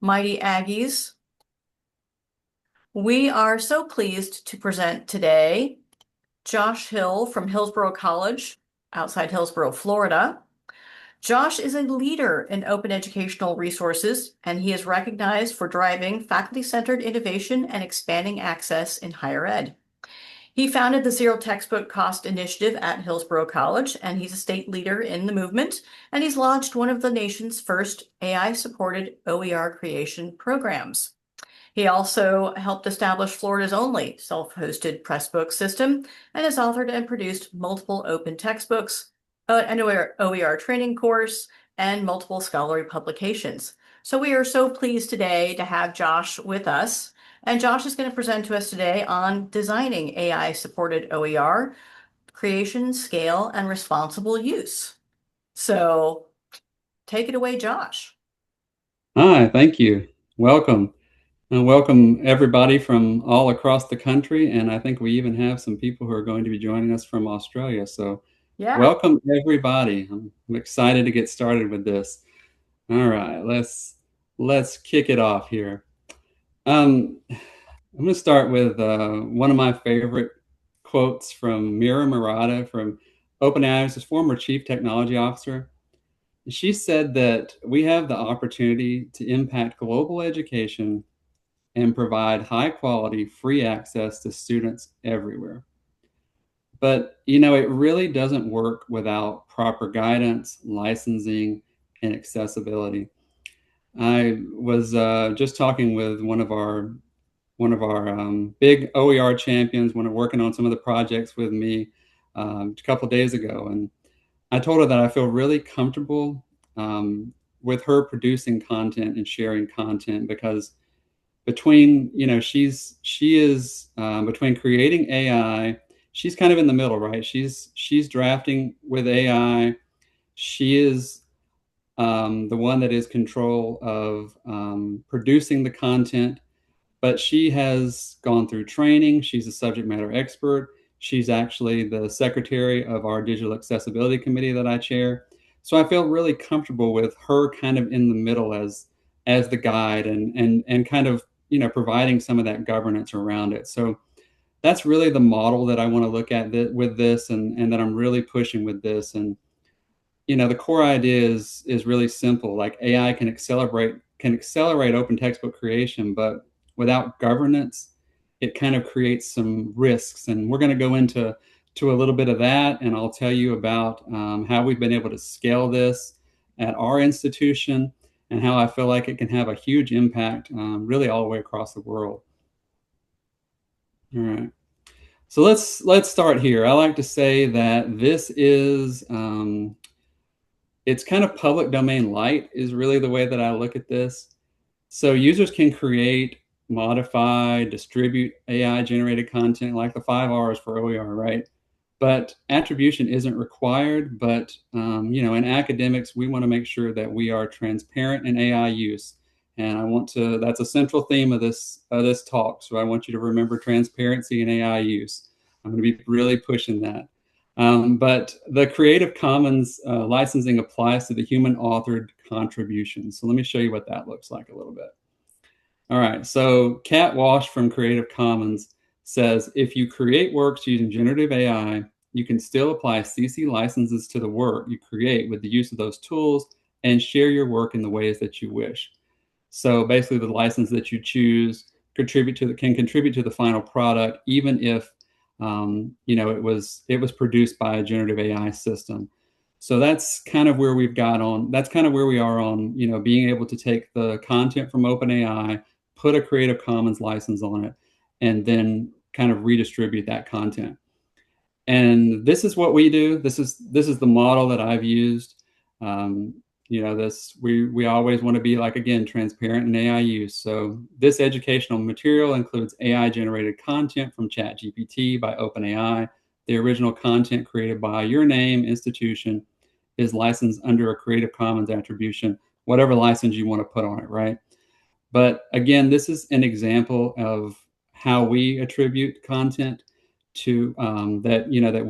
Mighty Aggies. We are so pleased to present today Josh Hill from Hillsborough College outside Hillsborough, Florida. Josh is a leader in open educational resources, and he is recognized for driving faculty-centered innovation and expanding access in higher ed. He founded the Zero Textbook Cost Initiative at Hillsborough College, and he's a state leader in the movement, and he's launched one of the nation's first AI-supported OER creation programs. He also helped establish Florida's only self-hosted Pressbook system and has authored and produced multiple open textbooks, an OER training course, and multiple scholarly publications. So we are so pleased today to have Josh with us. And Josh is going to present to us today on designing AI-supported OER, creation, scale, and responsible use. So take it away, Josh. Hi, thank you. Welcome. And welcome everybody from all across the country. And I think we even have some people who are going to be joining us from Australia. So Yeah. welcome everybody. I'm excited to get started with this. All right, let's kick it off here. I'm going to start with one of my favorite quotes from Mira Murata from OpenAI's former chief technology officer. She said that we have the opportunity to impact global education and provide high quality, free access to students everywhere. But, it really doesn't work without proper guidance, licensing, and accessibility. I was just talking with one of our big OER champions, one of working on some of the projects with me a couple of days ago, and I told her that I feel really comfortable with her producing content and sharing content because between she is between creating AI, she's kind of in the middle, right? She's drafting with AI. She is the one that is control of producing the content, but she has gone through training. She's a subject matter expert. She's actually the secretary of our digital accessibility committee that I chair. So I feel really comfortable with her kind of in the middle as the guide and kind of providing some of that governance around it. So that's really the model that I want to look at with this and that I'm really pushing with this. And the core idea is really simple. Like AI can accelerate open textbook creation, but without governance, it kind of creates some risks. And we're going to go into a little bit of that, and I'll tell you about how we've been able to scale this at our institution and how I feel like it can have a huge impact, really all the way across the world. All right. So let's start here. I like to say that this is it's kind of public domain light is really the way that I look at this. So users can create, modify, distribute AI generated content like the 5 R's for OER, right? But attribution isn't required. But in academics, we want to make sure that we are transparent in AI use. And that's a central theme of this talk. So I want you to remember transparency in AI use. I'm going to be really pushing that. But the Creative Commons licensing applies to the human authored contributions. So let me show you what that looks like a little bit. All right, so Kat Walsh from Creative Commons says, if you create works using generative AI, you can still apply CC licenses to the work you create with the use of those tools and share your work in the ways that you wish. So basically the license that you choose can contribute to the final product, even if it was produced by a generative AI system. So that's kind of where that's kind of where we are on, being able to take the content from OpenAI, put a Creative Commons license on it, and then kind of redistribute that content. And this is what we do. This is the model that I've used. We always want to be, like, again, transparent in AI use. So this educational material includes AI generated content from ChatGPT by OpenAI. The original content created by your name, institution, is licensed under a Creative Commons attribution, whatever license you want to put on it, right? But again, this is an example of how we attribute content to that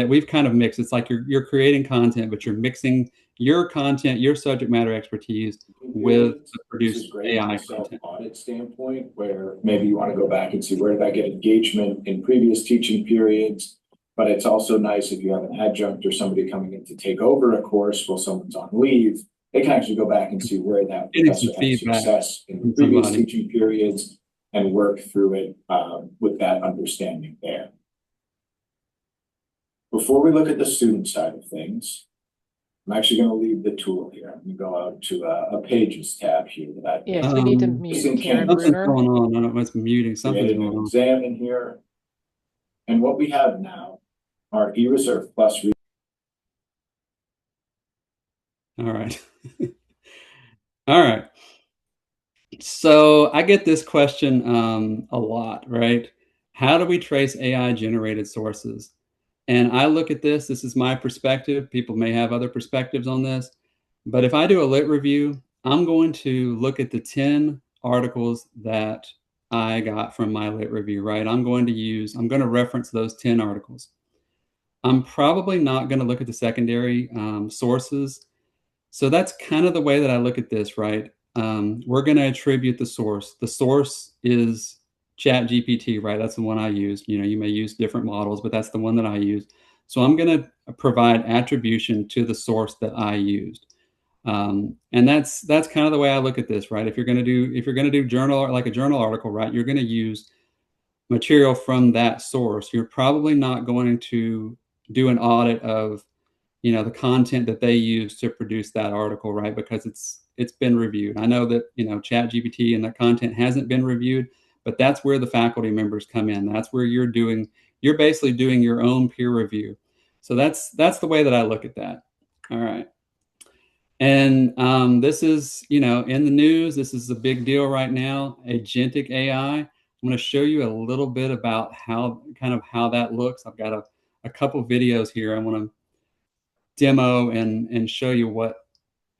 we've kind of mixed. It's like you're creating content, but you're mixing your content, your subject matter expertise with the This produced is great from AI a content. self-audit standpoint, where maybe you want to go back and see where did I get engagement in previous teaching periods. But it's also nice if you have an adjunct or somebody coming in to take over a course while someone's on leave, they can actually go back and see where that Getting some professor had feedback success in the from previous somebody. teaching periods and work through it with that understanding there. Before we look at the student side of things, I'm actually going to leave the tool here. I'm going to go out to a Pages tab here that I've Yeah, we need to Just mute in Karen Canvas. Something's Bruner. going on. I don't know what's muting. Something's created going an on. exam in here. And what we have now are eReserve Plus. All right. All right. So I get this question a lot, right? How do we trace AI generated sources? And I look at this is my perspective. People may have other perspectives on this. But if I do a lit review, I'm going to look at the 10 articles that I got from my lit review, right? I'm going to reference those 10 articles. I'm probably not going to look at the secondary sources. So that's kind of the way that I look at this, right? We're going to attribute the source. The source is ChatGPT, right? That's the one I used. You know, you may use different models, but that's the one that I use. So I'm going to provide attribution to the source that I used. And that's kind of the way I look at this, right? If you're going to do journal, like a journal article, right, you're going to use material from that source. You're probably not going to do an audit of, you know, the content that they use to produce that article, right? Because it's been reviewed. I know that, you know, ChatGPT and that content hasn't been reviewed, but that's where the faculty members come in. That's where you're basically doing your own peer review. So that's the way that I look at that. All right. And this is, you know, in the news. This is a big deal right now. Agentic AI. I'm going to show you a little bit about how that looks. I've got a couple videos here. I want to demo and show you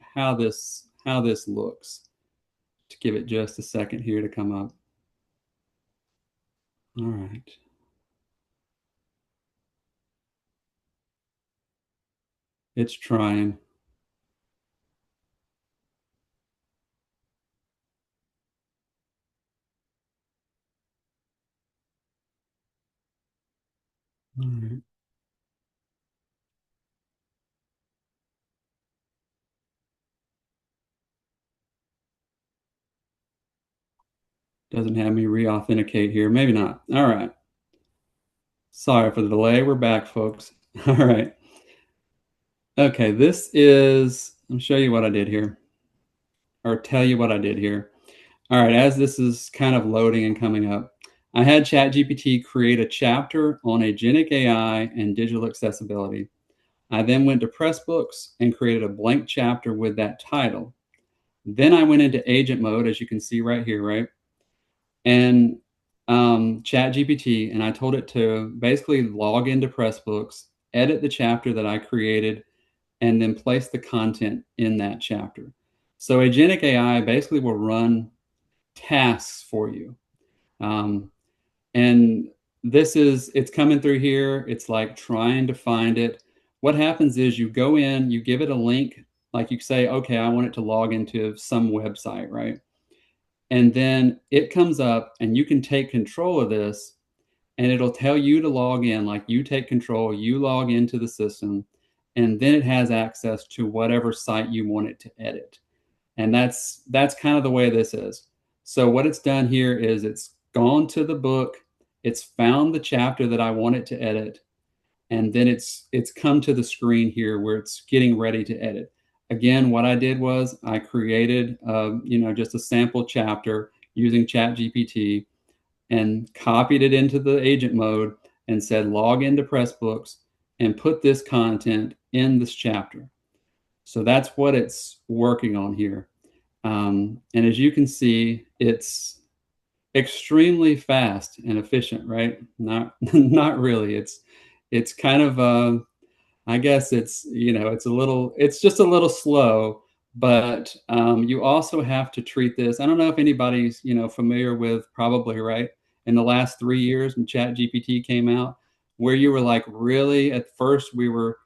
how this looks. To give it just a second here to come up. All right. It's trying. All right. Doesn't have me re-authenticate here. Maybe not. All right. Sorry for the delay. We're back, folks. All right. Okay, I'll show you what I did here, or tell you what I did here. All right, as this is kind of loading and coming up, I had ChatGPT create a chapter on agentic AI and digital accessibility. I then went to Pressbooks and created a blank chapter with that title. Then I went into agent mode, as you can see right here, right? And ChatGPT, and I told it to basically log into Pressbooks, edit the chapter that I created, and then place the content in that chapter. So agentic AI basically will run tasks for you. And it's coming through here. It's like trying to find it. What happens is you go in, you give it a link, like you say, okay, I want it to log into some website, right? And then it comes up and you can take control of this and it'll tell you to log in, like you take control, you log into the system, and then it has access to whatever site you want it to edit. And that's kind of the way this is. So what it's done here is it's gone to the book, it's found the chapter that I want it to edit, and then it's come to the screen here where it's getting ready to edit. Again, what I did was I created just a sample chapter using ChatGPT and copied it into the agent mode and said log into Pressbooks and put this content in this chapter. So that's what it's working on here. And as you can see, it's extremely fast and efficient, right? Not not really. It's kind of I guess it's just a little slow, but you also have to treat this. I don't know if anybody's familiar with, probably, right, in the last 3 years when ChatGPT came out, where you were like, really, at first we were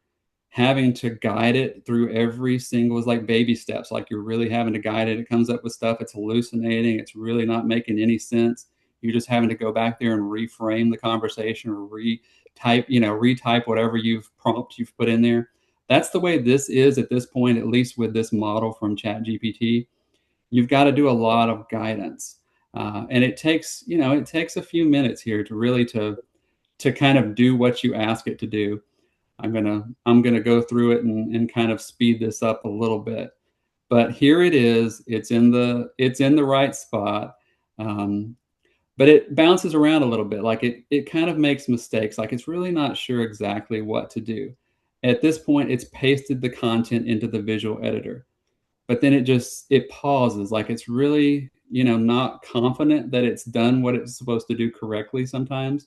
having to guide it through every single, is like baby steps, like you're really having to guide it. It comes up with stuff, it's hallucinating, it's really not making any sense. You're just having to go back there and reframe the conversation or retype whatever prompt you've put in there. That's the way this is at this point, at least with this model from ChatGPT. You've got to do a lot of guidance. And it takes a few minutes here to really to kind of do what you ask it to do. I'm gonna go through it and kind of speed this up a little bit. But here it is. It's in the right spot. But it bounces around a little bit. Like it kind of makes mistakes. Like it's really not sure exactly what to do. At this point, it's pasted the content into the visual editor, but then it pauses. Like it's really, not confident that it's done what it's supposed to do correctly sometimes.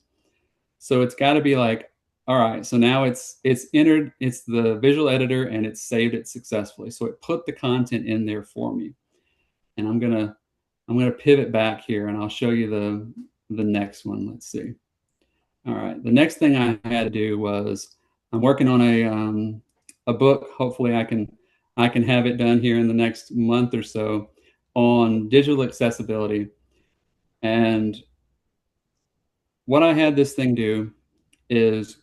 So it's got to be like, all right, so now it's entered, it's the visual editor and it's saved it successfully. So it put the content in there for me. And I'm gonna pivot back here and I'll show you the next one. Let's see. All right, the next thing I had to do was, I'm working on a book. Hopefully I can have it done here in the next month or so on digital accessibility. And what I had this thing do is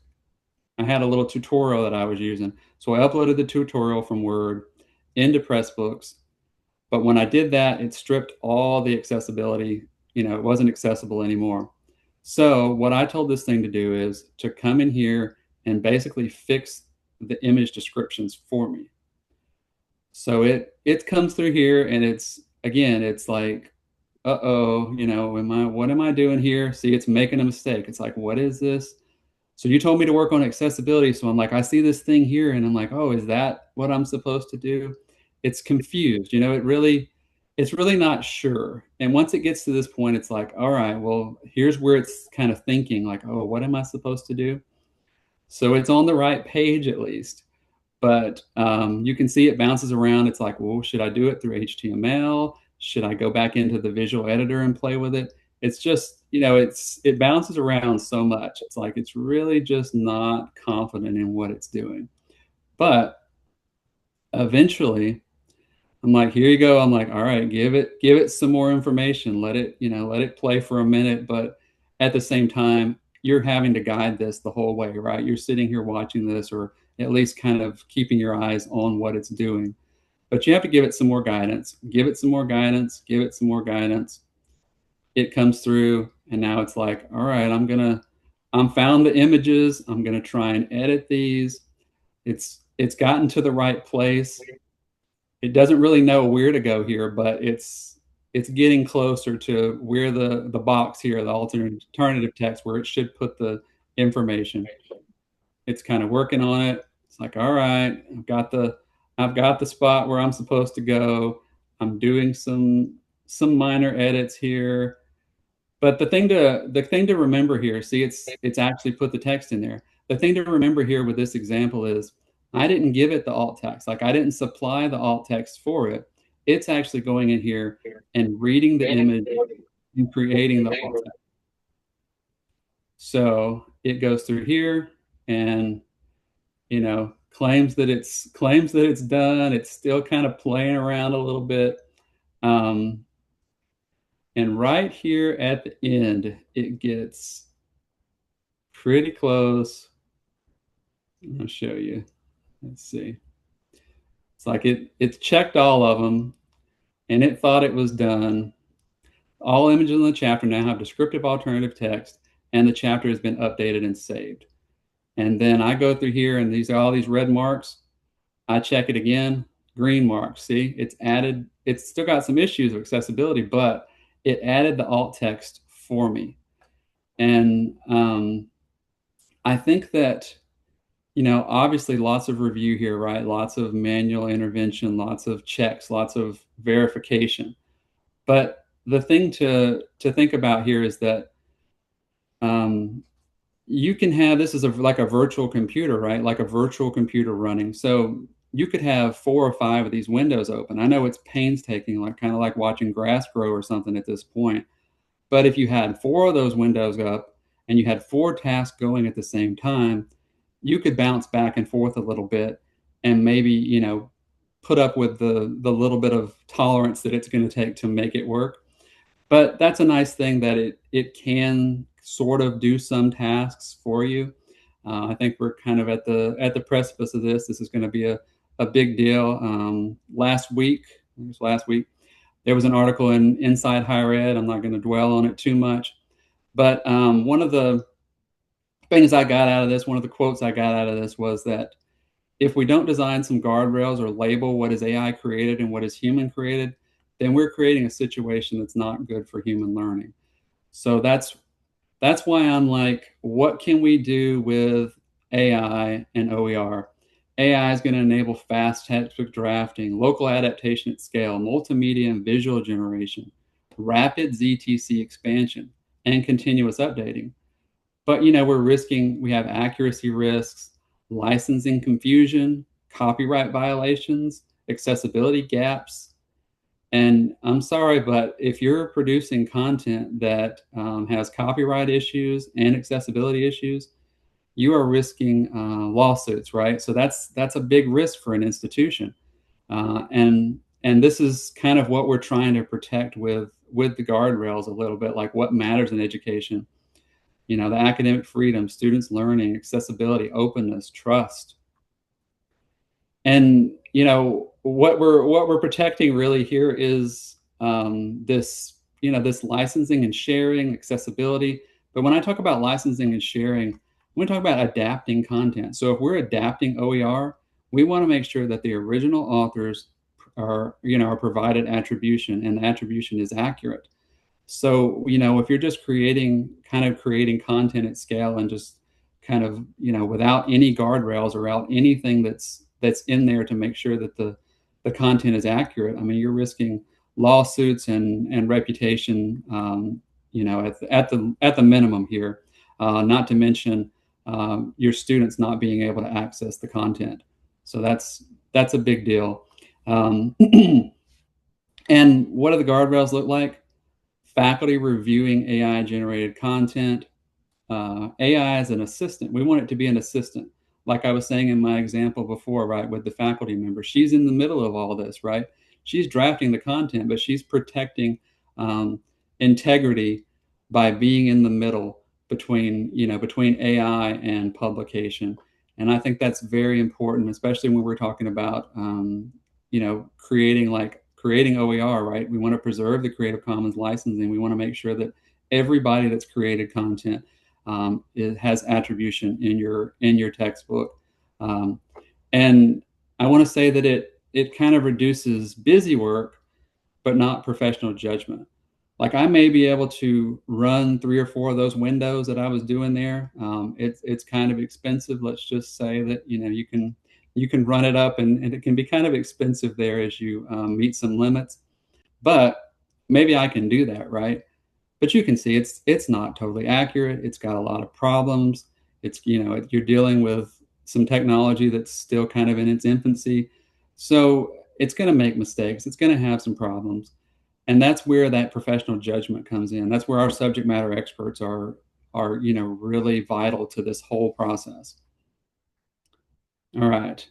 I had a little tutorial that I was using. So I uploaded the tutorial from Word into Pressbooks. But when I did that, it stripped all the accessibility. It wasn't accessible anymore. So what I told this thing to do is to come in here and basically fix the image descriptions for me. So it comes through here and it's like, uh-oh, what am I doing here? See, it's making a mistake. It's like, what is this? So you told me to work on accessibility. So I'm like, I see this thing here and I'm like, oh, is that what I'm supposed to do? It's confused. It's really not sure. And once it gets to this point, it's like, all right, well, here's where it's kind of thinking like, oh, what am I supposed to do? So it's on the right page at least. But you can see it bounces around. It's like, well, should I do it through HTML? Should I go back into the visual editor and play with it? It's just, it bounces around so much. It's like, it's really just not confident in what it's doing. But eventually, I'm like, here you go. I'm like, all right, give it some more information. Let it play for a minute. But at the same time, you're having to guide this the whole way, right? You're sitting here watching this, or at least kind of keeping your eyes on what it's doing. But you have to give it some more guidance, give it some more guidance, give it some more guidance. It comes through and now it's like, all right, I'm found the images. I'm going to try and edit these. It's gotten to the right place. It doesn't really know where to go here, but it's getting closer to where the box here, the alternative text, where it should put the information. It's kind of working on it. It's like, all right, I've got the spot where I'm supposed to go. I'm doing some minor edits here. But the thing to remember here, see, it's actually put the text in there. The thing to remember here with this example is I didn't give it the alt text. Like I didn't supply the alt text for it. It's actually going in here and reading the image and creating the alt text. So it goes through here and claims that it's done. It's still kind of playing around a little bit. And right here at the end, it gets pretty close. I'll show you. Let's see. It's like it's checked all of them and it thought it was done. All images in the chapter now have descriptive alternative text and the chapter has been updated and saved. And then I go through here and these are all these red marks. I check it again, green marks. See, it's still got some issues of accessibility, but it added the alt text for me. And I think that, obviously lots of review here, right? Lots of manual intervention, lots of checks, lots of verification. But the thing to think about here is that you can have, this is like a virtual computer, right? Like a virtual computer running. So you could have 4 or 5 of these windows open. I know it's painstaking, like kind of like watching grass grow or something at this point. But if you had 4 of those windows up and you had 4 tasks going at the same time, you could bounce back and forth a little bit and maybe, put up with the little bit of tolerance that it's going to take to make it work. But that's a nice thing that it can sort of do some tasks for you. I think we're kind of at the precipice of this. This is going to be a big deal. Last week, there was an article in Inside Higher Ed. I'm not going to dwell on it too much, but one of the things I got out of this, one of the quotes I got out of this was that if we don't design some guardrails or label what is AI created and what is human created, then we're creating a situation that's not good for human learning. So that's why I'm like, what can we do with AI and OER? AI is going to enable fast textbook drafting, local adaptation at scale, multimedia and visual generation, rapid ZTC expansion, and continuous updating. But we have accuracy risks, licensing confusion, copyright violations, accessibility gaps. And I'm sorry, but if you're producing content that has copyright issues and accessibility issues, you are risking lawsuits, right? So that's a big risk for an institution. And this is kind of what we're trying to protect with the guardrails a little bit, like what matters in education. The academic freedom, students learning, accessibility, openness, trust. And what we're protecting really here is this licensing and sharing, accessibility. But when I talk about licensing and sharing, I'm going to talk about adapting content. So if we're adapting OER, we want to make sure that the original authors are provided attribution, and the attribution is accurate. So, if you're just creating content at scale and just kind of, without any guardrails or without anything that's in there to make sure that the content is accurate, I mean, you're risking lawsuits and reputation, at the minimum here, not to mention your students not being able to access the content. So that's a big deal. And what do the guardrails look like? Faculty reviewing AI-generated content. AI as an assistant. We want it to be an assistant. Like I was saying in my example before, right, with the faculty member. She's in the middle of all this, right? She's drafting the content, but she's protecting integrity by being in the middle between AI and publication. And I think that's very important, especially when we're talking about, creating OER, right? We want to preserve the Creative Commons licensing. We want to make sure that everybody that's created content has attribution in your textbook. And I want to say that it kind of reduces busy work, but not professional judgment. Like I may be able to run 3 or 4 of those windows that I was doing there. It's kind of expensive. Let's just say that you can run it up, and it can be kind of expensive there as you meet some limits. But maybe I can do that, right? But you can see it's not totally accurate. It's got a lot of problems. It's you're dealing with some technology that's still kind of in its infancy, so it's going to make mistakes. It's going to have some problems, and that's where that professional judgment comes in. That's where our subject matter experts are really vital to this whole process. All right.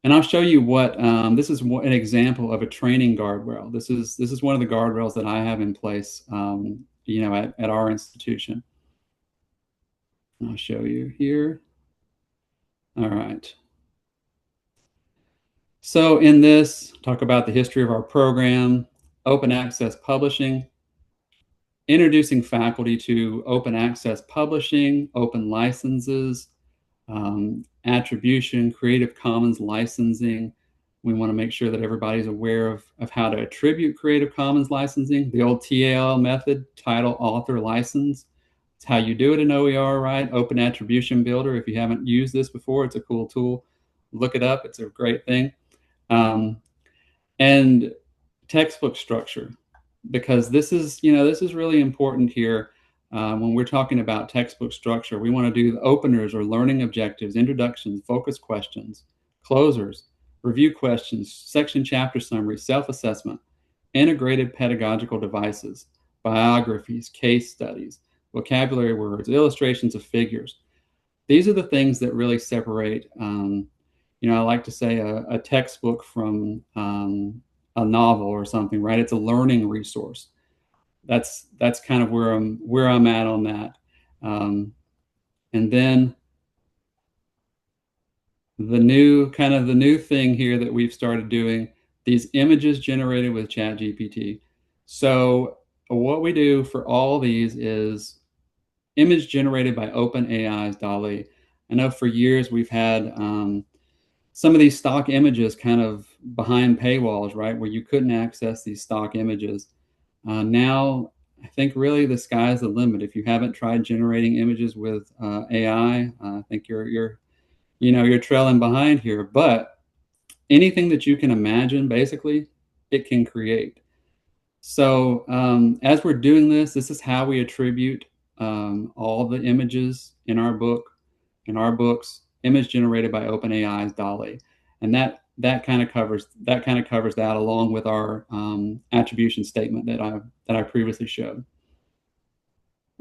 And I'll show you what this is an example of a training guardrail. This is one of the guardrails that I have in place, at our institution. I'll show you here. All right. So in this, talk about the history of our program, open access publishing, introducing faculty to open access publishing, open licenses, attribution, Creative Commons licensing. We want to make sure that everybody's aware of how to attribute Creative Commons licensing. The old TAL method, title, author, license. It's how you do it in OER, right? Open Attribution Builder. If you haven't used this before, it's a cool tool. Look it up. It's a great thing. And textbook structure, because this is really important here. When we're talking about textbook structure, we want to do the openers or learning objectives, introductions, focus questions, closers, review questions, section chapter summary, self-assessment, integrated pedagogical devices, biographies, case studies, vocabulary words, illustrations of figures. these are the things that really separate, I like to say a textbook from a novel or something, right? It's a learning resource. That's kind of where I'm at on that. And then the new thing here that we've started doing, these images generated with ChatGPT. So what we do for all these is image generated by OpenAI's DALL-E. I know for years we've had some of these stock images kind of behind paywalls, right, where you couldn't access these stock images. Now, I think really the sky's the limit. If you haven't tried generating images with AI, I think you're trailing behind here. But anything that you can imagine, basically, it can create. So as we're doing this is how we attribute all the images in our books, image generated by OpenAI's DALL-E, and that kind of covers that along with our attribution statement that I previously showed.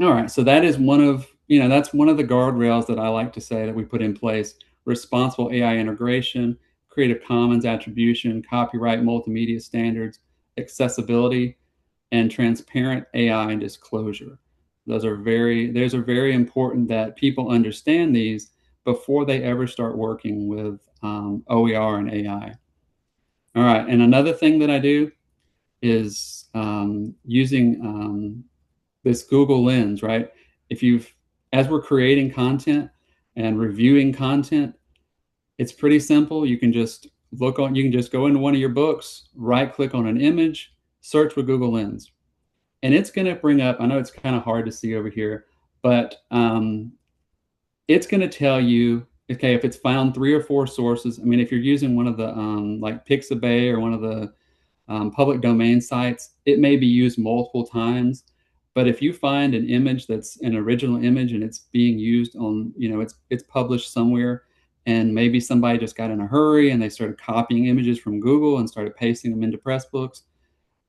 All right, so that is that's one of the guardrails that I like to say that we put in place: responsible AI integration, Creative Commons attribution, copyright, multimedia standards, accessibility, and transparent AI disclosure. Those are very important that people understand these before they ever start working with OER and AI. All right, and another thing that I do is using this Google Lens, right? As we're creating content and reviewing content, it's pretty simple. You can just go into one of your books, right click on an image, search with Google Lens. And it's going to bring up, I know it's kind of hard to see over here, but it's going to tell you, okay, if it's found 3 or 4 sources. I mean, if you're using one of the like Pixabay or one of the public domain sites, it may be used multiple times. But if you find an image that's an original image and it's being used on, it's published somewhere, and maybe somebody just got in a hurry and they started copying images from Google and started pasting them into Pressbooks,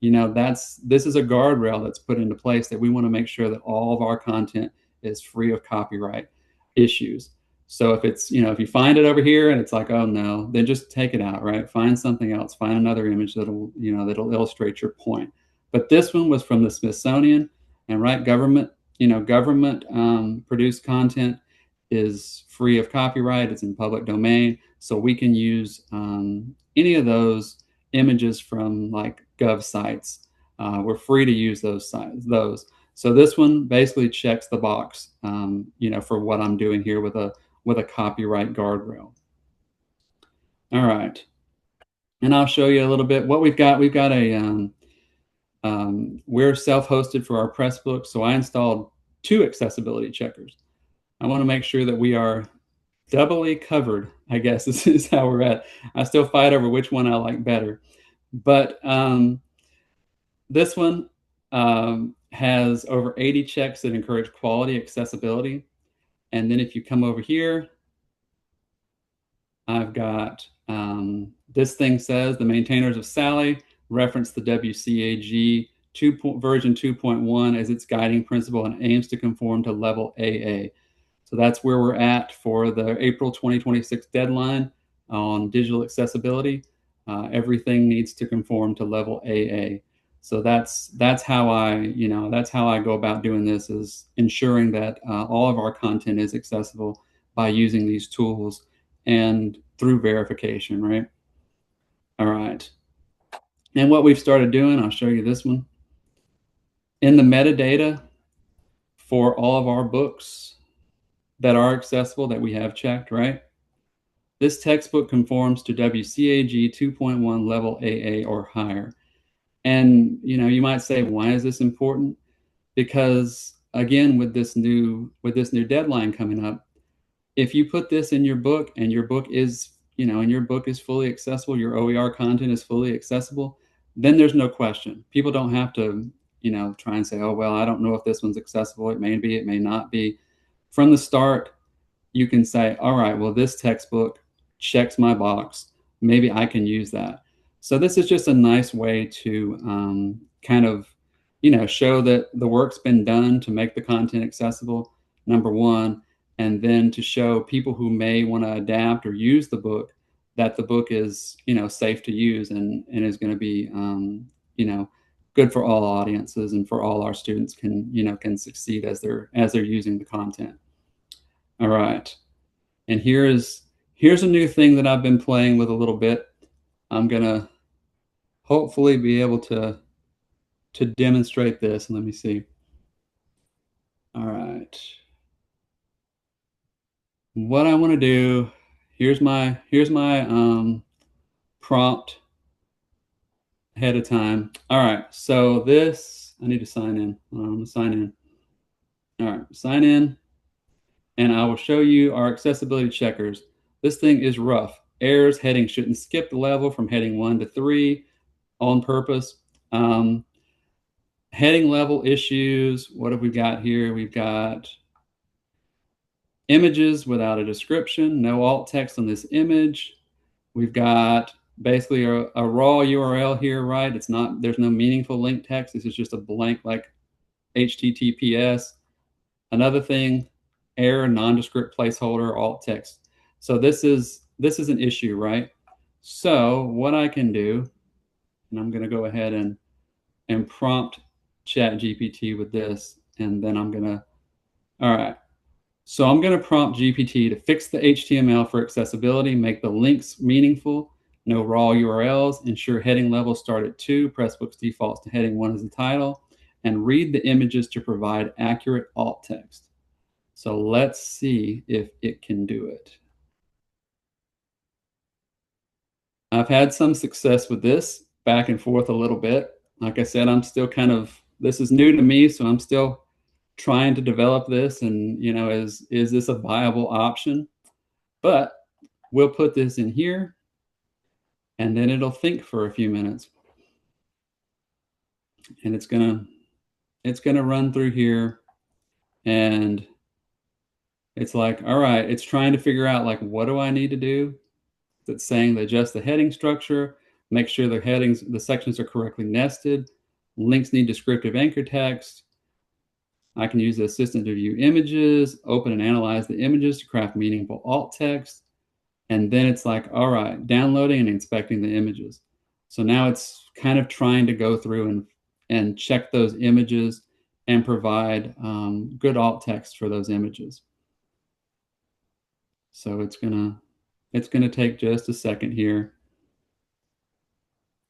this is a guardrail that's put into place that we want to make sure that all of our content is free of copyright issues. So if you find it over here and it's like, oh no, then just take it out, right? Find something else, find another image that'll illustrate your point. But this one was from the Smithsonian, and right, government produced content is free of copyright. It's in public domain. So we can use any of those images from like gov sites. We're free to use those. So this one basically checks the box, for what I'm doing here with a copyright guardrail. All right, and I'll show you a little bit what we've got. We've got we're self-hosted for our Pressbook, so I installed 2 accessibility checkers. I want to make sure that we are doubly covered, I guess. This is how we're at. I still fight over which one I like better. But this one has over 80 checks that encourage quality accessibility. And then if you come over here, I've got this thing says the maintainers of Sally reference the WCAG version 2.1 as its guiding principle and aims to conform to level AA. So that's where we're at for the April 2026 deadline on digital accessibility. Everything needs to conform to level AA. So that's how I go about doing this, is ensuring that all of our content is accessible by using these tools and through verification, right? All right. And what we've started doing, I'll show you this one. In the metadata for all of our books that are accessible that we have checked, right? This textbook conforms to WCAG 2.1 level AA or higher. And you might say, why is this important? Because again, with this new deadline coming up, if you put this in your book and your book is fully accessible, your OER content is fully accessible, then there's no question. People don't have to try and say, oh well, I don't know if this one's accessible. It may be, it may not be. From the start, you can say, all right, well, this textbook checks my box. Maybe I can use that. So this is just a nice way to kind of, show that the work's been done to make the content accessible, number one. and then to show people who may want to adapt or use the book that the book is, safe to use and is going to be, good for all audiences and for all our students can succeed as they're using the content. All right. And here's a new thing that I've been playing with a little bit. I'm going to hopefully be able to demonstrate this. Let me see. All right. What I want to do, here's my prompt ahead of time. All right. So this, I need to sign in. I'm going to sign in. All right. Sign in. And I will show you our accessibility checkers. This thing is rough. Errors, heading shouldn't skip the level from heading 1 to 3 on purpose. Heading level issues. What have we got here? We've got images without a description, no alt text on this image. We've got basically a raw URL here, right? There's no meaningful link text. This is just a blank like HTTPS. Another thing, error, nondescript placeholder, alt text. So this is an issue, right? So what I can do, and I'm going to go ahead and prompt ChatGPT with this, and then I'm going to, all right. So I'm going to prompt GPT to fix the HTML for accessibility, make the links meaningful, no raw URLs, ensure heading levels start at 2, Pressbooks defaults to heading 1 as the title, and read the images to provide accurate alt text. So let's see if it can do it. I've had some success with this, back and forth a little bit. Like I said, I'm still this is new to me, so I'm still trying to develop this and, is this a viable option? But we'll put this in here and then it'll think for a few minutes. And it's gonna run through here and it's like, all right, it's trying to figure out like, what do I need to do? It's saying to adjust the heading structure, make sure the sections are correctly nested, links need descriptive anchor text. I can use the assistant to view images, open and analyze the images to craft meaningful alt text. And then it's like, all right, downloading and inspecting the images. So now it's kind of trying to go through and check those images and provide good alt text for those images. So it's gonna take just a second here,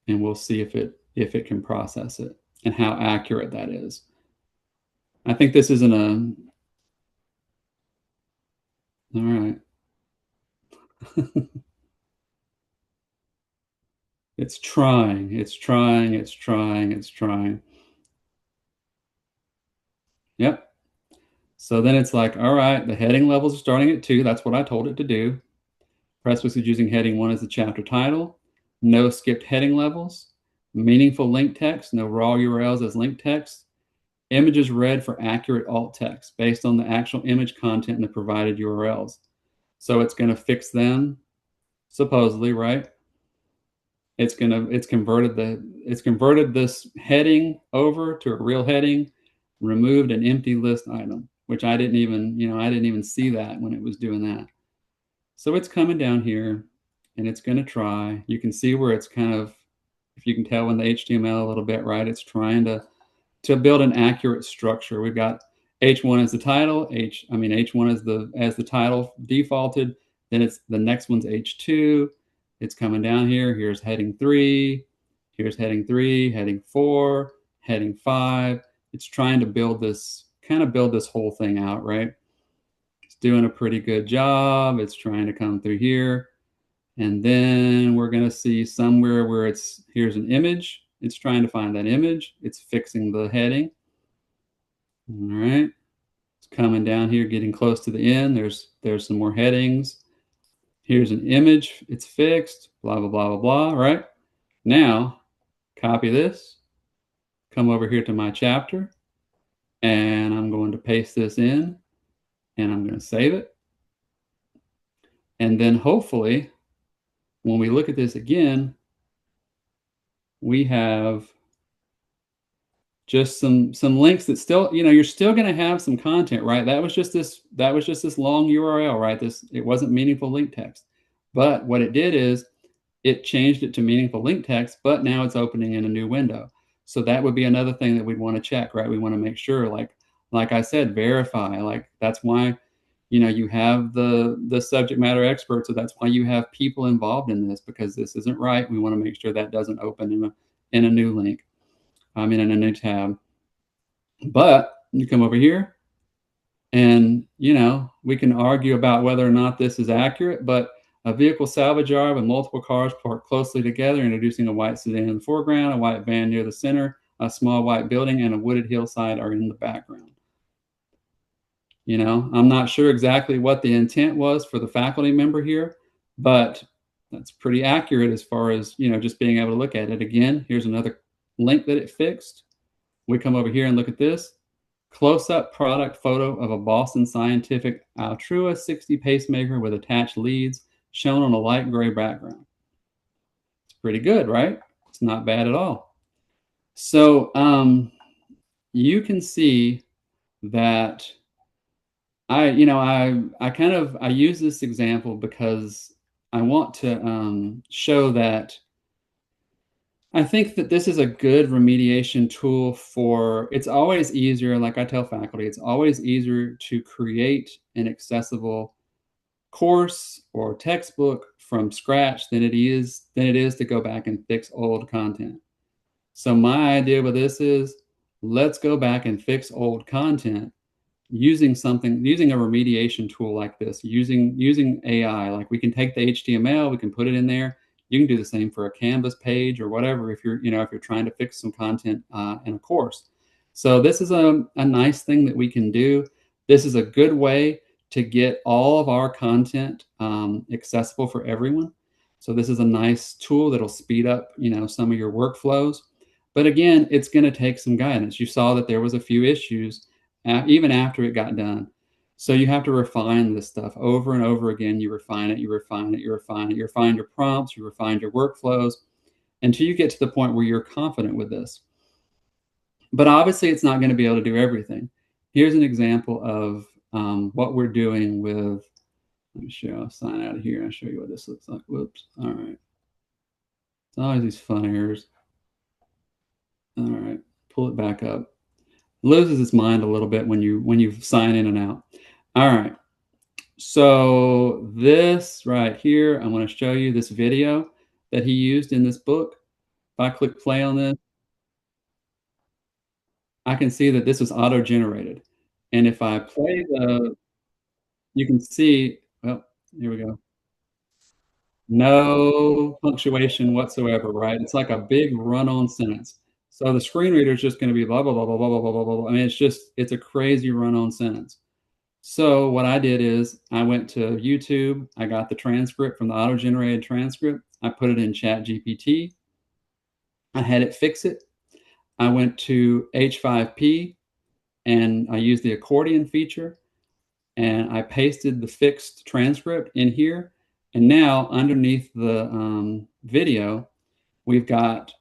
and we'll see if it can process it and how accurate that is. I think this isn't all right. It's trying. Yep. So then it's like, all right, the heading levels are starting at 2. That's what I told it to do. Pressbooks is using heading 1 as the chapter title. No skipped heading levels. Meaningful link text. No raw URLs as link text. Images read for accurate alt text based on the actual image content and the provided URLs. So it's going to fix them, supposedly, right? It's converted this heading over to a real heading, removed an empty list item, which I didn't even see that when it was doing that. So it's coming down here and it's going to try. You can see where it's kind of, if you can tell in the HTML a little bit, right? It's trying to build an accurate structure. We've got H1 as the title, H1 as the title defaulted. Then it's the next one's H2. It's coming down here. Here's heading 3. Here's heading 3, heading 4, heading 5. It's trying to build this whole thing out, right? It's doing a pretty good job. It's trying to come through here. And then we're going to see somewhere where here's an image. It's trying to find that image. It's fixing the heading. All right. It's coming down here, getting close to the end. There's some more headings. Here's an image. It's fixed. Blah, blah, blah, blah, blah. Right. Now, copy this. Come over here to my chapter. And I'm going to paste this in. And I'm going to save it. And then hopefully, when we look at this again, we have just some links that still, you're still going to have some content, right? That was just this long URL, right? It wasn't meaningful link text. But what it did is it changed it to meaningful link text, but now it's opening in a new window. So that would be another thing that we'd want to check, right? We want to make sure, like I said, verify. Like that's why, you have the subject matter experts. So that's why you have people involved in this, because this isn't right. We want to make sure that doesn't open in a new link, in a new tab. But you come over here and, we can argue about whether or not this is accurate, but a vehicle salvage yard with multiple cars parked closely together, introducing a white sedan in the foreground, a white van near the center, a small white building, and a wooded hillside are in the background. I'm not sure exactly what the intent was for the faculty member here, but that's pretty accurate as far as, just being able to look at it. Again, here's another link that it fixed. We come over here and look at this. Close-up product photo of a Boston Scientific Altrua 60 pacemaker with attached leads shown on a light gray background. It's pretty good, right? It's not bad at all. So you can see that I use this example because I want to show that I think that this is a good remediation tool it's always easier, like I tell faculty, it's always easier to create an accessible course or textbook from scratch than it is to go back and fix old content. So my idea with this is, let's go back and fix old content using a remediation tool like this, using AI. Like we can take the HTML, we can put it in there. You can do the same for a Canvas page or whatever if you're trying to fix some content in a course. So this is a nice thing that we can do. This is a good way to get all of our content accessible for everyone. So this is a nice tool that'll speed up, some of your workflows. But again, it's going to take some guidance. You saw that there was a few issues even after it got done. So you have to refine this stuff over and over again. You refine it, you refine it, you refine it, you refine your prompts, you refine your workflows until you get to the point where you're confident with this. But obviously, it's not going to be able to do everything. Here's an example of what we're doing with, let me show, I'll sign out of here and show you what this looks like. Whoops. All right. It's always these fun errors. All right. Pull it back up. It loses its mind a little bit when you sign in and out. All right. So this right here, I'm going to show you this video that he used in this book. If I click play on this, I can see that this was auto-generated. And if I play you can see, well, here we go. No punctuation whatsoever, right? It's like a big run-on sentence. So the screen reader is just going to be blah, blah, blah, blah, blah, blah, blah, blah. I mean, it's a crazy run-on sentence. So what I did is I went to YouTube. I got the transcript from the auto-generated transcript. I put it in ChatGPT. I had it fix it. I went to H5P and I used the accordion feature and I pasted the fixed transcript in here. And now underneath the video, we've got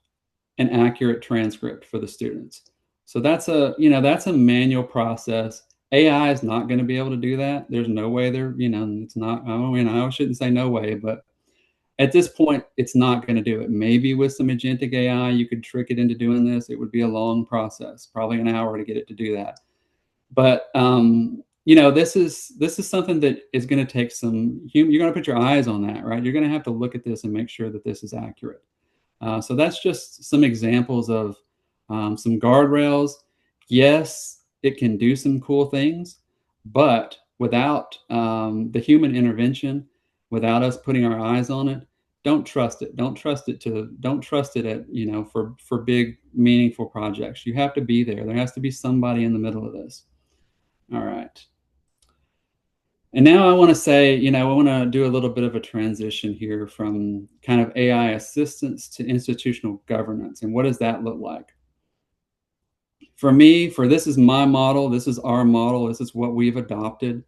an accurate transcript for the students. So that's a manual process. AI is not going to be able to do that. There's no way it's not, I shouldn't say no way, but at this point, it's not going to do it. Maybe with some agentic AI, you could trick it into doing this. It would be a long process, probably an hour to get it to do that. But this is something that is going to take you're going to put your eyes on that, right? You're going to have to look at this and make sure that this is accurate. So that's just some examples of some guardrails. Yes, it can do some cool things, but without the human intervention, without us putting our eyes on it, don't trust it. Don't trust it at, for big, meaningful projects. You have to be there. There has to be somebody in the middle of this. All right. And now I want to say, I want to do a little bit of a transition here from kind of AI assistance to institutional governance. And what does that look like? For me, this is my model, this is our model, this is what we've adopted.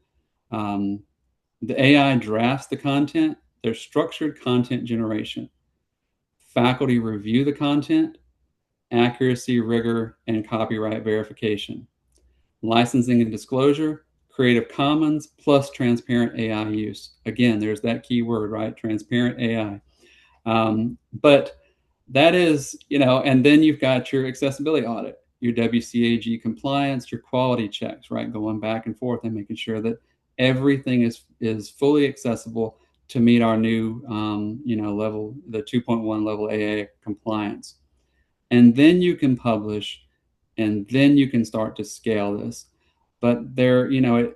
The AI drafts the content. There's structured content generation. Faculty review the content. accuracy, rigor, and copyright verification. Licensing and disclosure, Creative Commons plus transparent AI use. Again, there's that key word, right? Transparent AI. But that is, and then you've got your accessibility audit, your WCAG compliance, your quality checks, right? Going back and forth and making sure that everything is fully accessible to meet our new, level, the 2.1 level AA compliance. And then you can publish, and then you can start to scale this. But there,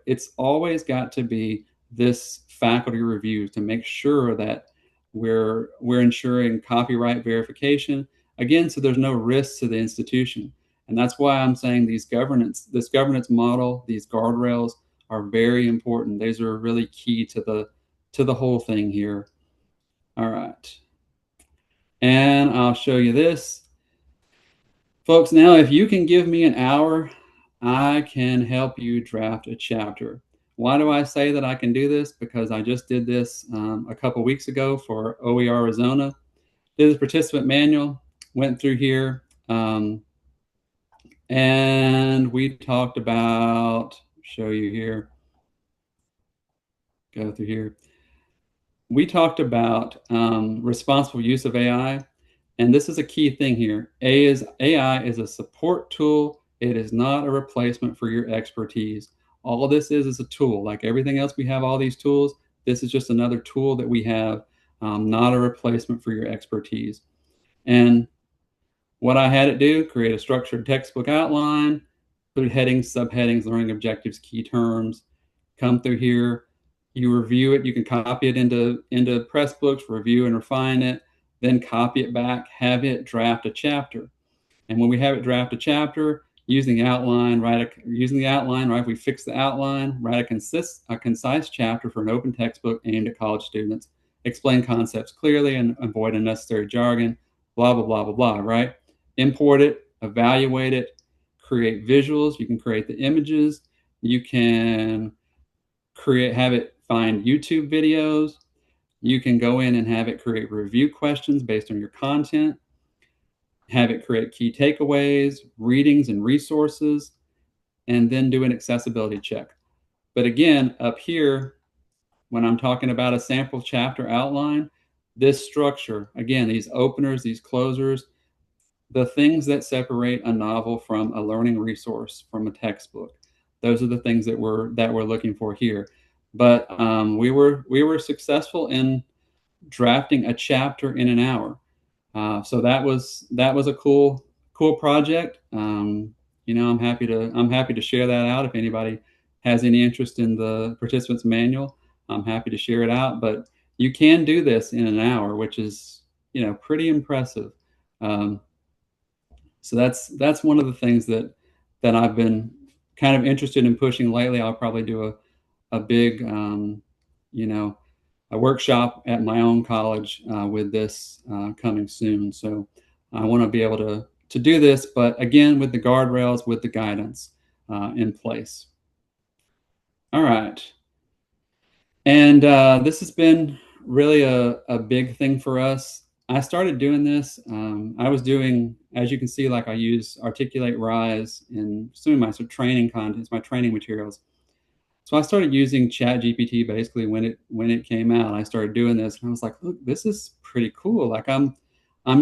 it's always got to be this faculty review to make sure that we're ensuring copyright verification, again, so there's no risk to the institution. And that's why I'm saying this governance model, these guardrails are very important. These are really key to the whole thing here. All right. And I'll show you this. Folks, now if you can give me an hour, I can help you draft a chapter. Why do I say that I can do this? Because I just did this a couple weeks ago for OER Arizona. Did the participant manual, went through here, and we talked about, show you here, go through here. We talked about responsible use of AI. And this is a key thing here. AI is a support tool. It is not a replacement for your expertise. All this is a tool. Like everything else, we have all these tools. This is just another tool that we have, not a replacement for your expertise. And what I had it do, create a structured textbook outline, put headings, subheadings, learning objectives, key terms, come through here. You review it. You can copy it into Pressbooks, review and refine it, then copy it back, have it draft a chapter. And when we have it draft a chapter, using the outline, we fix the outline, write a concise chapter for an open textbook aimed at college students, explain concepts clearly and avoid unnecessary jargon, blah, blah, blah, blah, blah, right? Import it, evaluate it, create visuals. You can create the images. You can have it find YouTube videos. You can go in and have it create review questions based on your content, have it create key takeaways, readings and resources, and then do an accessibility check. But again, up here, when I'm talking about a sample chapter outline, this structure, again, these openers, these closers, the things that separate a novel from a learning resource, from a textbook, those are the things that we're looking for here. But we were successful in drafting a chapter in an hour. So that was a cool project. I'm happy to share that out. If anybody has any interest in the participants manual, I'm happy to share it out. But you can do this in an hour, which is pretty impressive. So that's one of the things that I've been kind of interested in pushing lately. I'll probably do a big a workshop at my own college with this coming soon. So I want to be able to do this, but again, with the guardrails, with the guidance in place. All right. And this has been really a big thing for us. I started doing this. I was doing, as you can see, like I use Articulate Rise in some of my training contents, my training materials. So I started using ChatGPT basically when it came out. I started doing this, and I was like, look, this is pretty cool. Like I'm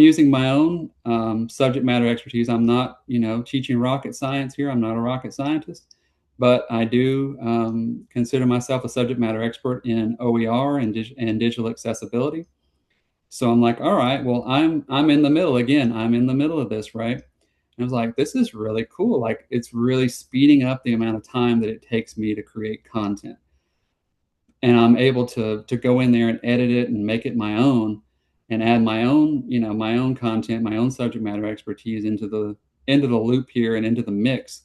using my own subject matter expertise. I'm not, teaching rocket science here. I'm not a rocket scientist, but I do consider myself a subject matter expert in OER and digital accessibility. So I'm like, all right, well, I'm in the middle again. I'm in the middle of this, right? And I was like, this is really cool. Like, it's really speeding up the amount of time that it takes me to create content. And I'm able to go in there and edit it and make it my own and add my own, my own content, my own subject matter expertise into the loop here and into the mix.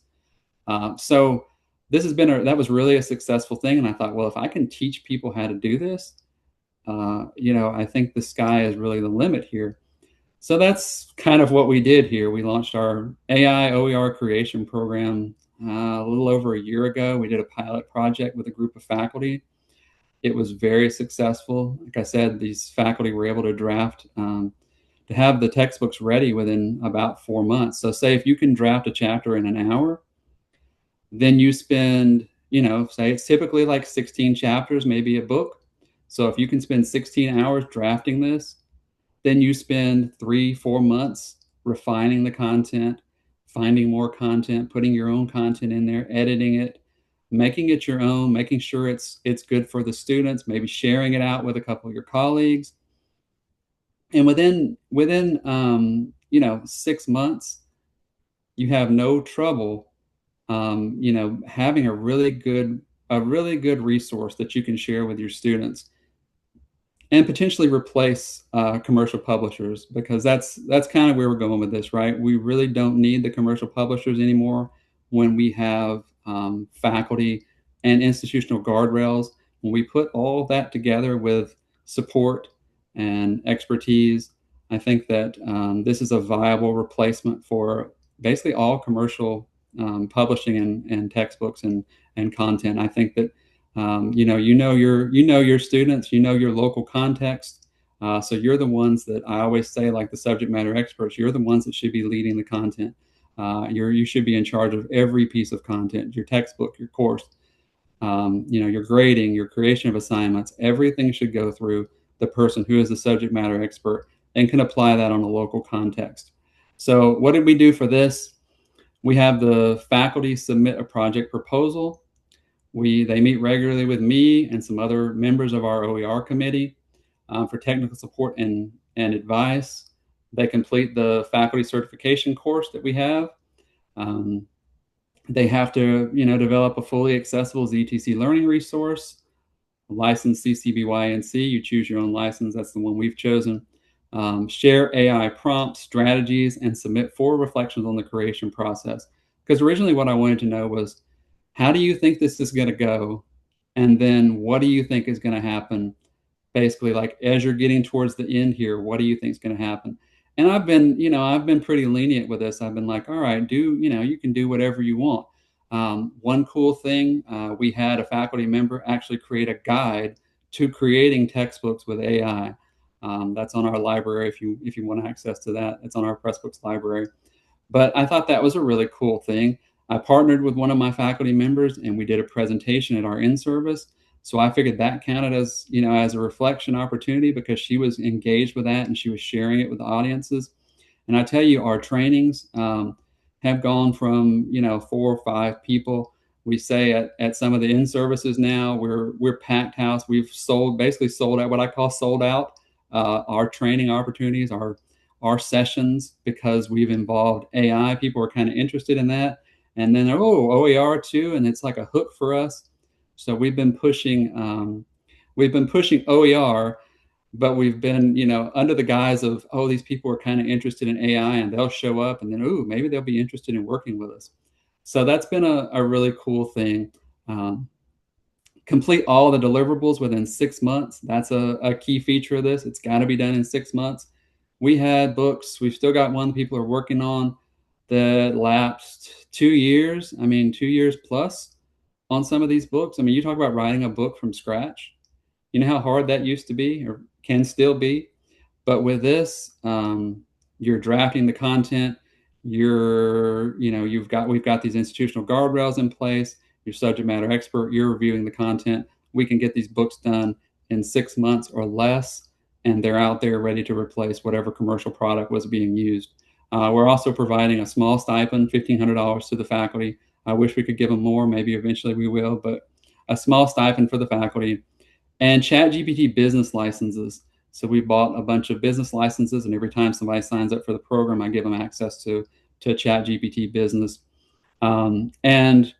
So this has been that was really a successful thing. And I thought, well, if I can teach people how to do this, I think the sky is really the limit here. So that's kind of what we did here. We launched our AI OER creation program a little over a year ago. We did a pilot project with a group of faculty. It was very successful. Like I said, these faculty were able to draft to have the textbooks ready within about 4 months. So say if you can draft a chapter in an hour, then you spend, say it's typically like 16 chapters, maybe a book. So if you can spend 16 hours drafting this, then you spend 3-4 months refining the content, finding more content, putting your own content in there, editing it, making it your own, making sure it's good for the students, maybe sharing it out with a couple of your colleagues. And within 6 months, you have no trouble having a really good resource that you can share with your students and potentially replace commercial publishers, because that's kind of where we're going with this, right? We really don't need the commercial publishers anymore when we have faculty and institutional guardrails. When we put all of that together with support and expertise, I think that this is a viable replacement for basically all commercial publishing and textbooks and content. I think that you know your students, your local context. So you're the ones that I always say, like the subject matter experts. You're the ones that should be leading the content. You should be in charge of every piece of content, your textbook, your course, your grading, your creation of assignments. Everything should go through the person who is the subject matter expert and can apply that on a local context. So what did we do for this? We have the faculty submit a project proposal. They meet regularly with me and some other members of our OER committee for technical support and advice. They complete the faculty certification course that we have. They have to, develop a fully accessible ZTC learning resource, license CC BY-NC. You choose your own license. That's the one we've chosen. Share AI prompts, strategies, and submit 4 reflections on the creation process. Because originally what I wanted to know was, how do you think this is going to go? And then what do you think is going to happen? Basically, like as you're getting towards the end here, what do you think is going to happen? And I've been pretty lenient with this. I've been like, all right, you can do whatever you want. One cool thing, we had a faculty member actually create a guide to creating textbooks with AI. That's on our library. If you want access to that, it's on our Pressbooks library. But I thought that was a really cool thing. I partnered with one of my faculty members and we did a presentation at our in-service. So I figured that counted as, as a reflection opportunity, because she was engaged with that and she was sharing it with the audiences. And I tell you, our trainings have gone from, 4 or 5 people. We say at some of the in-services now, we're packed house. We've basically sold out, what I call sold out, our training opportunities, our sessions, because we've involved AI. People are kind of interested in that. And then, OER too, and it's like a hook for us. So we've been pushing OER, but we've been, under the guise of, these people are kind of interested in AI, and they'll show up, and then, maybe they'll be interested in working with us. So that's been a really cool thing. Complete all the deliverables within 6 months. That's a key feature of this. It's got to be done in 6 months. We had books. We've still got one people are working on that lapsed 2 years. 2 years plus on some of these books. You talk about writing a book from scratch. You know how hard that used to be, or can still be. But with this, you're drafting the content. We've got these institutional guardrails in place. Your subject matter expert, you're reviewing the content. We can get these books done in 6 months or less, and they're out there ready to replace whatever commercial product was being used. We're also providing a small stipend, $1,500 to the faculty. I wish we could give them more. Maybe eventually we will, but a small stipend for the faculty. And ChatGPT business licenses. So we bought a bunch of business licenses, and every time somebody signs up for the program, I give them access to ChatGPT business. And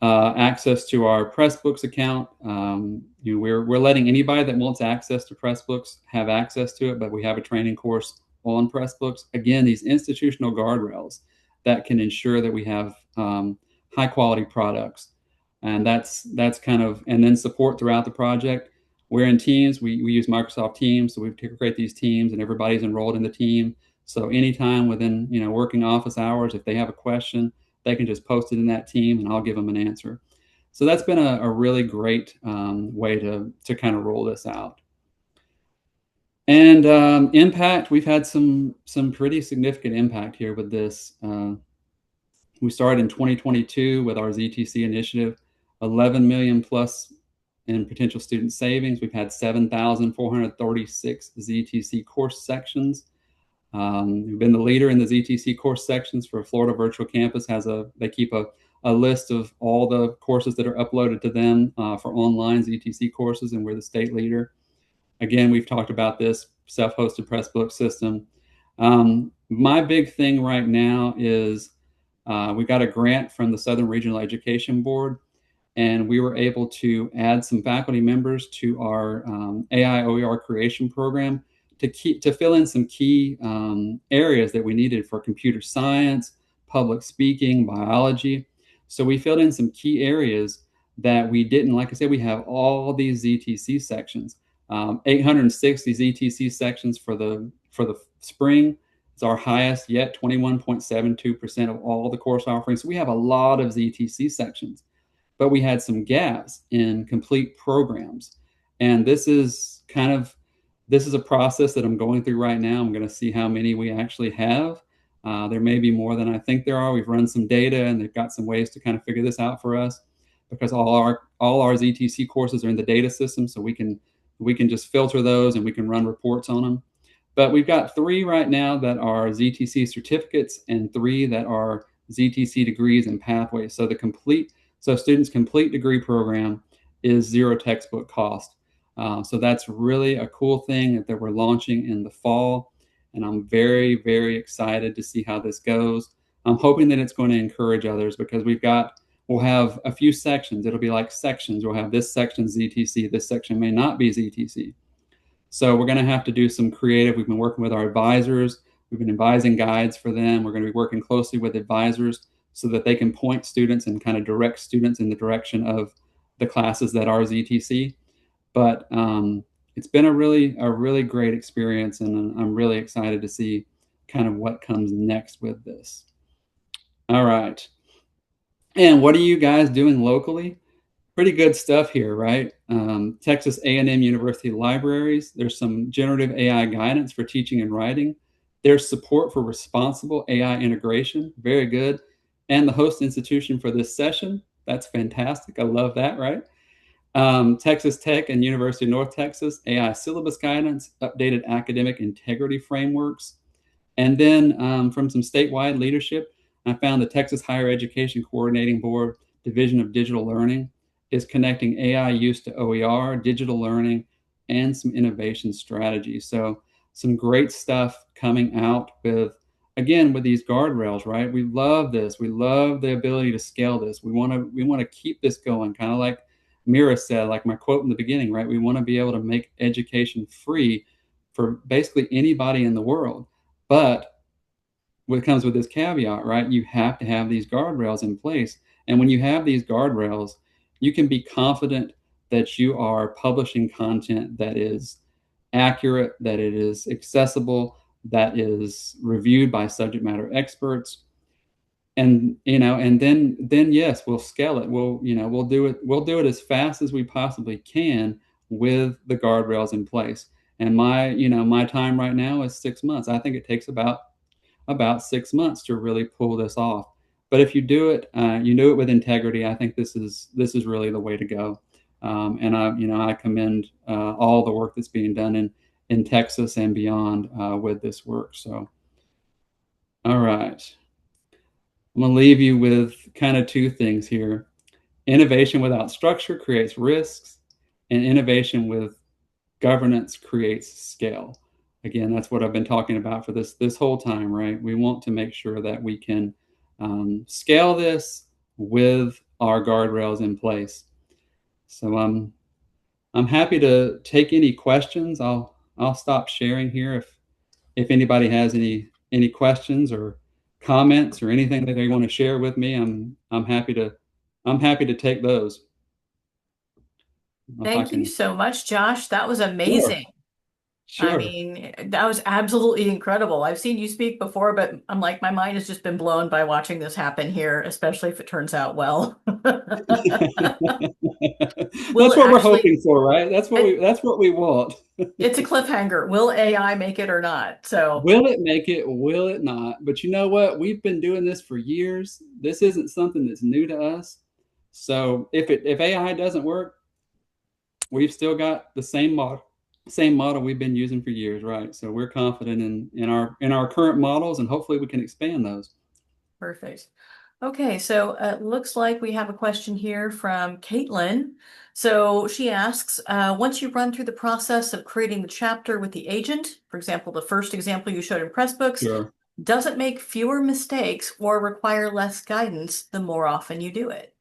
access to our Pressbooks account. We're letting anybody that wants access to Pressbooks have access to it, but we have a training course on Pressbooks. Again, these institutional guardrails that can ensure that we have high quality products. And that's kind of, and then support throughout the project. We're in teams. We use Microsoft Teams, so we create these teams, and everybody's enrolled in the team. So anytime within working office hours, if they have a question, they can just post it in that team, and I'll give them an answer. So that's been a really great way to kind of roll this out. And impact, we've had some pretty significant impact here with this. We started in 2022 with our ZTC initiative, 11 million plus in potential student savings. We've had 7,436 ZTC course sections. We've been the leader in the ZTC course sections for Florida Virtual Campus. They keep a list of all the courses that are uploaded to them for online ZTC courses, and we're the state leader. Again, we've talked about this self-hosted Pressbook system. My big thing right now is we got a grant from the Southern Regional Education Board, and we were able to add some faculty members to our AI OER creation program to fill in some key areas that we needed for computer science, public speaking, biology. So we filled in some key areas that we didn't. Like I said, we have all these ZTC sections, 860 ZTC sections for the spring. It's our highest yet, 21.72% of all the course offerings. So we have a lot of ZTC sections, but we had some gaps in complete programs. And this is a process that I'm going through right now. I'm going to see how many we actually have. There may be more than I think there are. We've run some data, and they've got some ways to kind of figure this out for us, because all our ZTC courses are in the data system, so we can just filter those and we can run reports on them. But we've got 3 right now that are ZTC certificates and 3 that are ZTC degrees and pathways. So students' complete degree program is 0 textbook cost. So that's really a cool thing that we're launching in the fall. And I'm very, very excited to see how this goes. I'm hoping that it's going to encourage others, because we'll have a few sections. It'll be like sections. We'll have this section ZTC, this section may not be ZTC. So we're going to have to do some creative. We've been working with our advisors. We've been advising guides for them. We're going to be working closely with advisors so that they can point students and kind of direct students in the direction of the classes that are ZTC. But it's been a really great experience, and I'm really excited to see kind of what comes next with this. All right. And what are you guys doing locally? Pretty good stuff here, right? Texas A&M University Libraries. There's some generative AI guidance for teaching and writing. There's support for responsible AI integration. Very good. And the host institution for this session. That's fantastic. I love that, right? Texas Tech and University of North Texas, AI syllabus guidance, updated academic integrity frameworks. And then from some statewide leadership, I found the Texas Higher Education Coordinating Board Division of Digital Learning is connecting AI use to OER, digital learning, and some innovation strategies. So some great stuff coming out with these guardrails, right? We love this. We love the ability to scale this. We want to keep this going, kind of like Mira said, like my quote in the beginning, right? We want to be able to make education free for basically anybody in the world. But what comes with this caveat, right? You have to have these guardrails in place. And when you have these guardrails, you can be confident that you are publishing content that is accurate, that it is accessible, that is reviewed by subject matter experts. And then yes, we'll scale it. We'll do it as fast as we possibly can with the guardrails in place. And my time right now is 6 months. I think it takes about 6 months to really pull this off. But if you do it with integrity, I think this is really the way to go. And I commend all the work that's being done in Texas and beyond with this work. So, all right, I'm gonna leave you with kind of 2 things here. Innovation without structure creates risks, and innovation with governance creates scale. Again, that's what I've been talking about for this whole time, right? We want to make sure that we can scale this with our guardrails in place. So I'm happy to take any questions. I'll stop sharing here if anybody has any questions or comments or anything that they want to share with me. I'm happy to take those. Thank you so much, Josh. That was Sure. amazing. I Sure. mean, that was absolutely incredible. I've seen you speak before, but I'm like, my mind has just been blown by watching this happen here, especially if it turns out well. Will That's it what we're actually, hoping for, right? That's what we want. it's a cliffhanger. Will AI make it or not? So Will it make it? Will it not? But you know what? We've been doing this for years. This isn't something that's new to us. So if AI doesn't work, we've still got the same model we've been using for years, right? So we're confident in our current models, and hopefully we can expand those. perfect. Okay, so it looks like we have a question here from Caitlin. So she asks, once you run through the process of creating the chapter with the agent, for example, the first example you showed in Pressbooks, Sure. does it make fewer mistakes or require less guidance the more often you do it?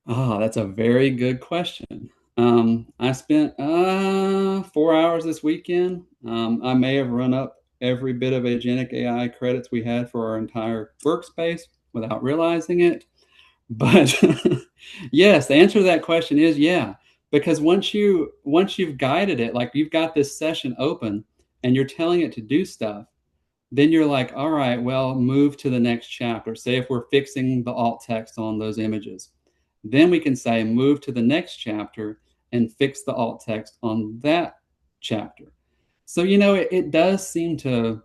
Oh, that's a very good question. I spent 4 hours this weekend. I may have run up every bit of agentic AI credits we had for our entire workspace without realizing it. But yes, the answer to that question is yeah, because once you've guided it, like you've got this session open and you're telling it to do stuff, then you're like, all right, well, move to the next chapter. Say if we're fixing the alt text on those images, then we can say move to the next chapter and fix the alt text on that chapter. So, it does seem to,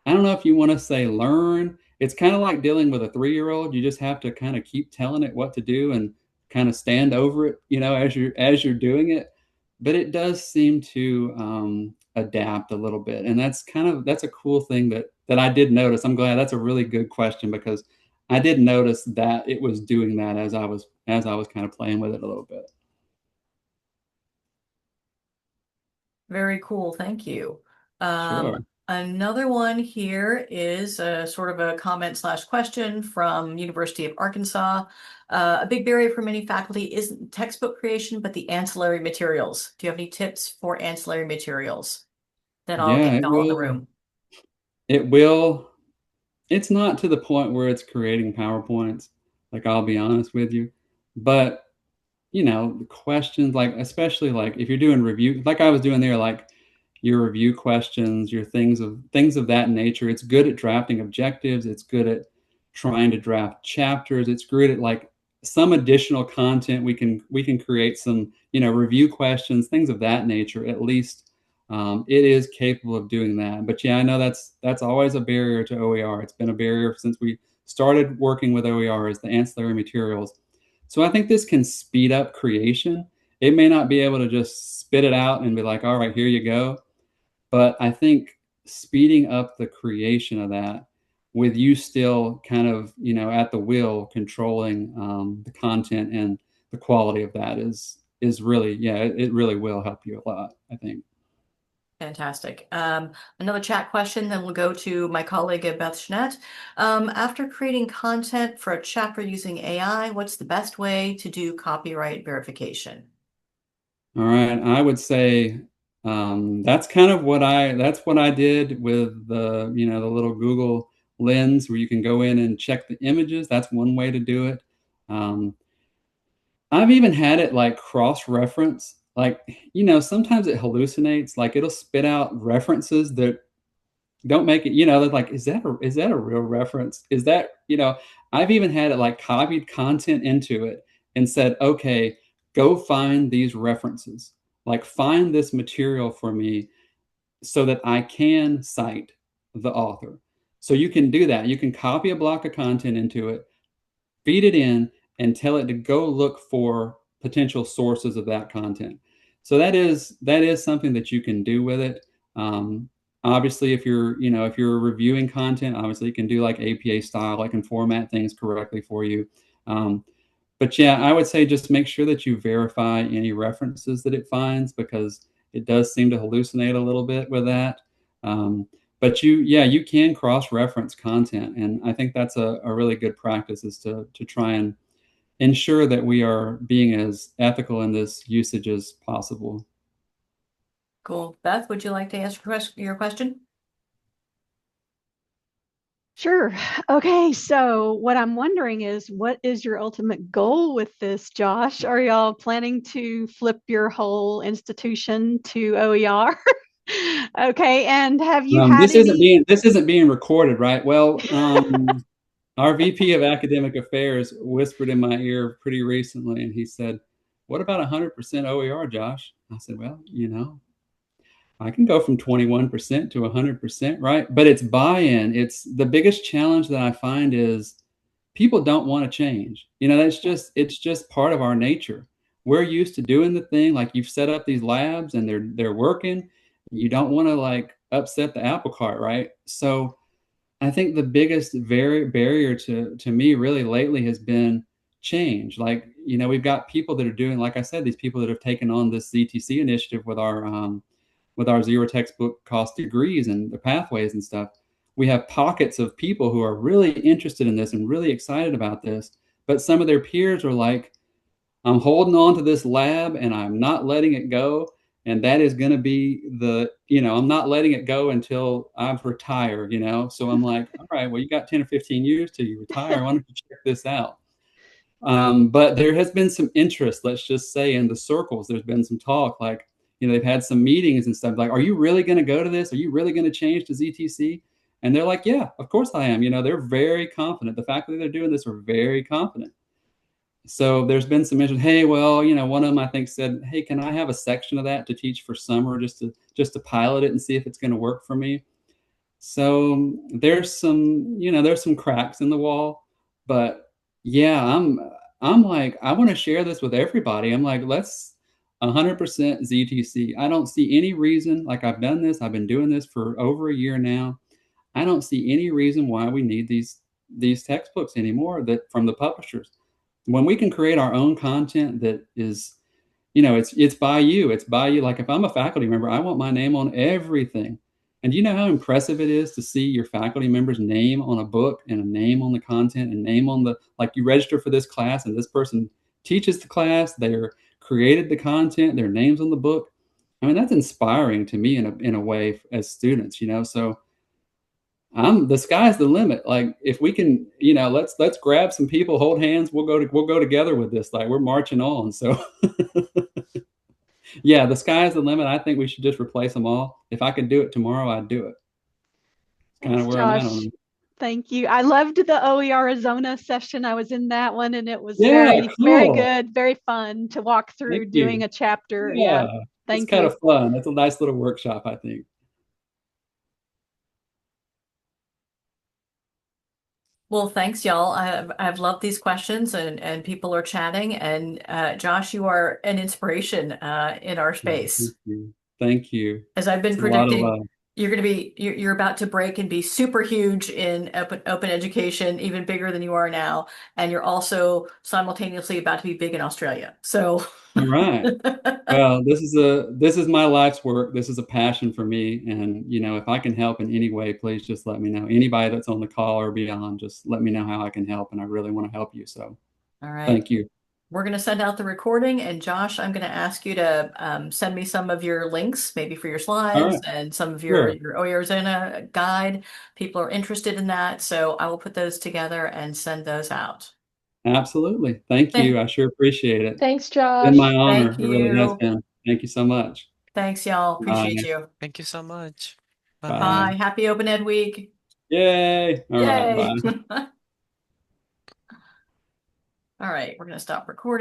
I don't know if you want to say learn. It's kind of like dealing with a 3-year-old. You just have to kind of keep telling it what to do and kind of stand over it, as you're doing it. But it does seem to adapt a little bit, and that's a cool thing that I did notice. I'm glad. That's a really good question because I did notice that it was doing that as I was kind of playing with it a little bit. Very cool. Thank you. Um, Sure. Another one here is sort of a comment slash question from University of Arkansas. A big barrier for many faculty isn't textbook creation, but the ancillary materials. Do you have any tips for ancillary materials? Then I'll Yeah, get it all in the room. it will it's not to the point where it's creating PowerPoints, like I'll be honest with you. But the questions, like especially like if you're doing review, like I was doing there, like your review questions, your things of that nature. It's good at drafting objectives. It's good at trying to draft chapters. It's great at like some additional content. We can create some review questions, things of that nature. At least it is capable of doing that. But yeah, I know that's always a barrier to OER. It's been a barrier since we started working with OER as the ancillary materials. So I think this can speed up creation. It may not be able to just spit it out and be like, all right, here you go. But I think speeding up the creation of that with you still kind of, at the wheel controlling the content and the quality of that is really, yeah, it really will help you a lot, I think. Fantastic. Another chat question, then we'll go to my colleague Beth Schnett. After creating content for a chapter using AI, what's the best way to do copyright verification? All right, I would say that's what I did with the little Google Lens where you can go in and check the images. That's one way to do it. Um, I've even had it like cross-reference. Like, sometimes it hallucinates. Like it'll spit out references that don't make it, they're like, is that a real reference? I've even had it like copied content into it and said, okay, go find these references. Like find this material for me so that I can cite the author. So you can do that. You can copy a block of content into it, feed it in, and tell it to go look for potential sources of that content. So that is something that you can do with it. Obviously, if you're reviewing content, obviously you can do like APA style. I can format things correctly for you. But yeah, I would say just make sure that you verify any references that it finds because it does seem to hallucinate a little bit with that. But you can cross-reference content, and I think that's a really good practice is to try and ensure that we are being as ethical in this usage as possible. Cool. Beth, would you like to ask your question? Sure. Okay. So, what I'm wondering is, what is your ultimate goal with this, Josh? Are y'all planning to flip your whole institution to OER? Okay, and have you had This isn't any? being recorded, right? Well, our VP of Academic Affairs whispered in my ear pretty recently, and he said, "What about 100% OER, Josh?" I said, "Well, I can go from 21% to 100%, right? But it's buy-in. It's the biggest challenge that I find is people don't want to change. It's just part of our nature. We're used to doing the thing, like you've set up these labs and they're working. You don't want to like upset the apple cart, right? So I think the biggest barrier to me really lately has been change. Like, we've got people that are doing, like I said, these people that have taken on this ZTC initiative with our zero textbook cost degrees and the pathways and stuff. We have pockets of people who are really interested in this and really excited about this, but some of their peers are like, I'm holding on to this lab and I'm not letting it go. And that is going to be I'm not letting it go until I've retired, So I'm like, all right, well, you got 10 or 15 years till you retire. Why don't you check this out? But there has been some interest, let's just say, in the circles. There's been some talk, like, they've had some meetings and stuff like, are you really going to go to this? Are you really going to change to ZTC? And they're like, yeah, of course I am. They're very confident. The faculty that are doing this are very confident. So there's been some interest. Hey, well, one of them I think said, hey, can I have a section of that to teach for summer just to pilot it and see if it's going to work for me? So there's some cracks in the wall, but yeah, I'm like, I want to share this with everybody. I'm like, let's 100% ZTC. I don't see any reason, like I've done this, I've been doing this for over a year now. I don't see any reason why we need these textbooks anymore that from the publishers. When we can create our own content that is, it's by you. It's by you. Like if I'm a faculty member, I want my name on everything. And do you know how impressive it is to see your faculty member's name on a book and a name on the content and name on like you register for this class and this person teaches the class, they're created the content, their name's on the book. I mean, that's inspiring to me in a way as students, So the sky's the limit. Like if we can, let's grab some people, hold hands, we'll go together with this. Like we're marching on. So yeah, the sky's the limit. I think we should just replace them all. If I could do it tomorrow, I'd do it. It's kind Thanks, of where I'm at on Josh. it. Thank you. I loved the OER Arizona session. I was in that one and it was Yeah, very, very cool. good, very fun to walk through Thank doing you. a chapter. Yeah, Yeah. it's Thank kind you. of fun. It's a nice little workshop, I think. Well, thanks, y'all. I've loved these questions and people are chatting. And Josh, you are an inspiration in our Thank space. you. Thank you. As I've been It's a lot of predicting, love. you're about to break and be super huge in open education, even bigger than you are now. And you're also simultaneously about to be big in Australia. So All right. Well, this is my life's work. This is a passion for me. And, if I can help in any way, please just let me know. Anybody that's on the call or beyond, just let me know how I can help. And I really want to help you. So all right. thank you. We're going to send out the recording, and Josh, I'm going to ask you to send me some of your links, maybe for your All slides right. and some of Sure. your OER Zona guide. People are interested in that, so I will put those together and send those out. Absolutely. Thank you. Thank, I sure appreciate it. Thanks, It's been my Josh. honor. thank It really has you. been. Thank you so much. Thanks, y'all. Appreciate Bye. you. Thank you so much. Bye. Bye. Happy Open Ed Week. Yay. All right. Yay. Bye. All right, we're going to stop recording.